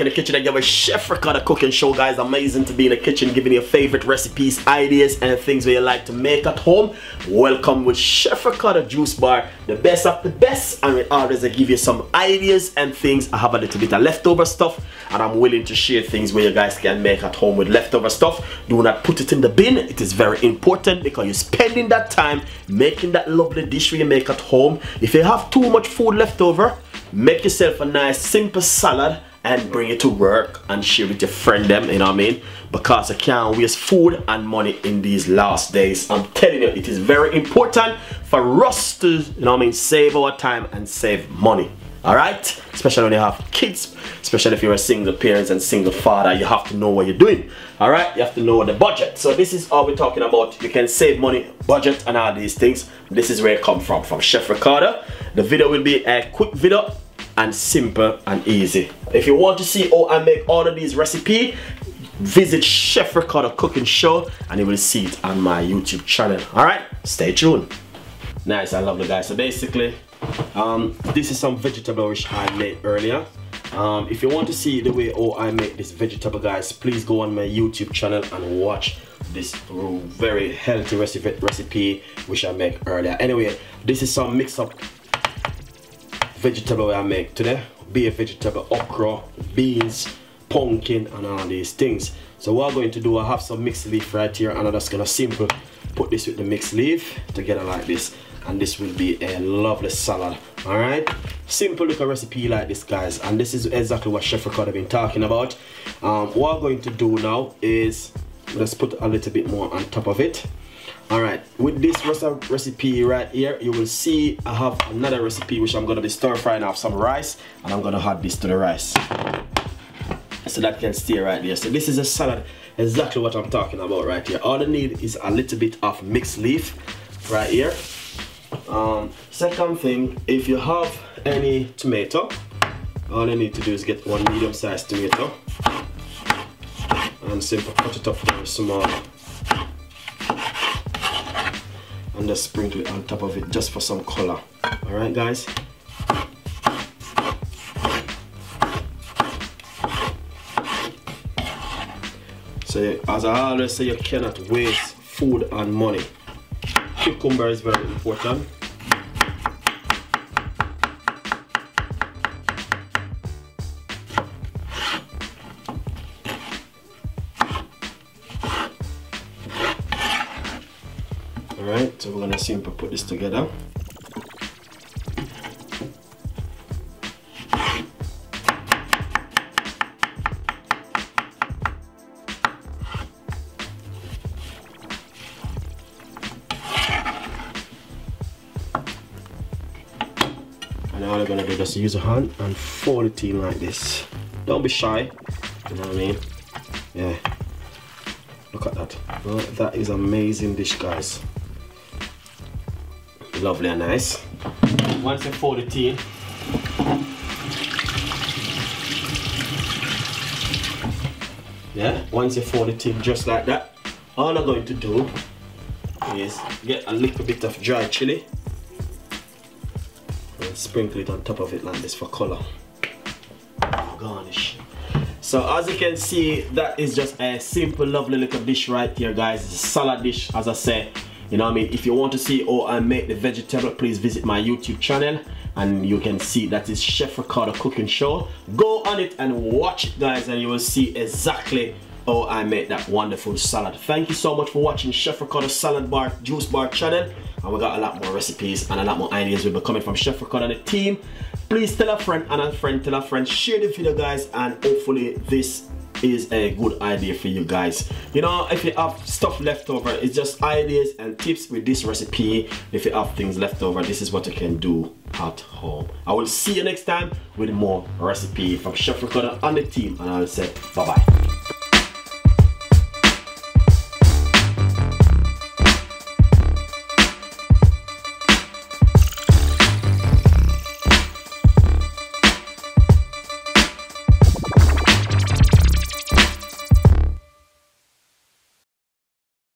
back in the kitchen again with Chef Ricardo cooking show, guys. Amazing to be in the kitchen, giving you your favorite recipes, ideas, and things that you like to make at home. Welcome with Chef Ricardo Juice Bar, the best of the best. And with always I give you some ideas and things. I have a little bit of leftover stuff, and I'm willing to share things where you guys can make at home with leftover stuff. Do not put it in the bin. It is very important because you're spending that time making that lovely dish where you make at home. If you have too much food left over, make yourself a nice simple salad and bring it to work and share with your friend them, you know what I mean? Because you can't waste food and money in these last days. I'm telling you, it is very important for us to, you know what I mean, save our time and save money. Alright? Especially when you have kids, especially if you're a single parent and single father, you have to know what you're doing. Alright? You have to know the budget. So this is all we're talking about. You can save money, budget, and all these things. This is where it comes from Chef Ricardo. The video will be a quick video and simple and easy. If you want to see how I make all of these recipes, visit Chef Ricardo Cooking Show and you will see it on my YouTube channel. Alright? Stay tuned. Nice and lovely, guys. So basically, this is some vegetable which I made earlier. If you want to see the way how I make this vegetable, guys, please go on my YouTube channel and watch this very healthy recipe which I make earlier. Anyway, this is some mix up vegetable I make today. Be a vegetable, okra, beans, pumpkin, and all these things. So what I'm going to do, I have some mixed leaf right here, and I'm just gonna simply put this with the mixed leaf together like this, and this will be a lovely salad. All right, simple little recipe like this, guys, and this is exactly what Chef Ricardo been talking about. What I'm going to do now is let's put a little bit more on top of it. Alright, with this recipe right here, you will see I have another recipe which I'm going to be stir frying off some rice, and I'm going to add this to the rice so that can stay right there. So this is a salad, exactly what I'm talking about right here. All I need is a little bit of mixed leaf right here. Second thing, if you have any tomato, all I need to do is get one medium-sized tomato and simply cut it up very small and just sprinkle it on top of it just for some color. Alright, guys. So as I always say, you cannot waste food and money. Cucumber is very important. Alright, so we're gonna simply put this together. And all I'm gonna do is just use a hand and fold it in like this. Don't be shy, you know what I mean? Yeah. Look at that. Well, that is amazing dish, guys. Lovely and nice. Once you fold it in, yeah, once you fold it in just like that, all I'm going to do is get a little bit of dry chili and sprinkle it on top of it like this for color. Garnish. So as you can see, that is just a simple, lovely little dish right here, guys. It's a salad dish, as I said. You know what I mean? If you want to see how I make the vegetable, please visit my YouTube channel and you can see that is Chef Ricardo Cooking Show. Go on it and watch it, guys, and you will see exactly how I make that wonderful salad. Thank you so much for watching Chef Ricardo Salad Bar, Juice Bar channel. And we got a lot more recipes and a lot more ideas will be coming from Chef Ricardo and the team. Please tell a friend and a friend tell a friend. Share the video, guys, and hopefully this is a good idea for you guys. You know, if you have stuff left over, it's just ideas and tips with this recipe. If you have things left over, this is what you can do at home. I will see you next time with more recipe from Chef Ricardo and the team, and I'll say bye bye.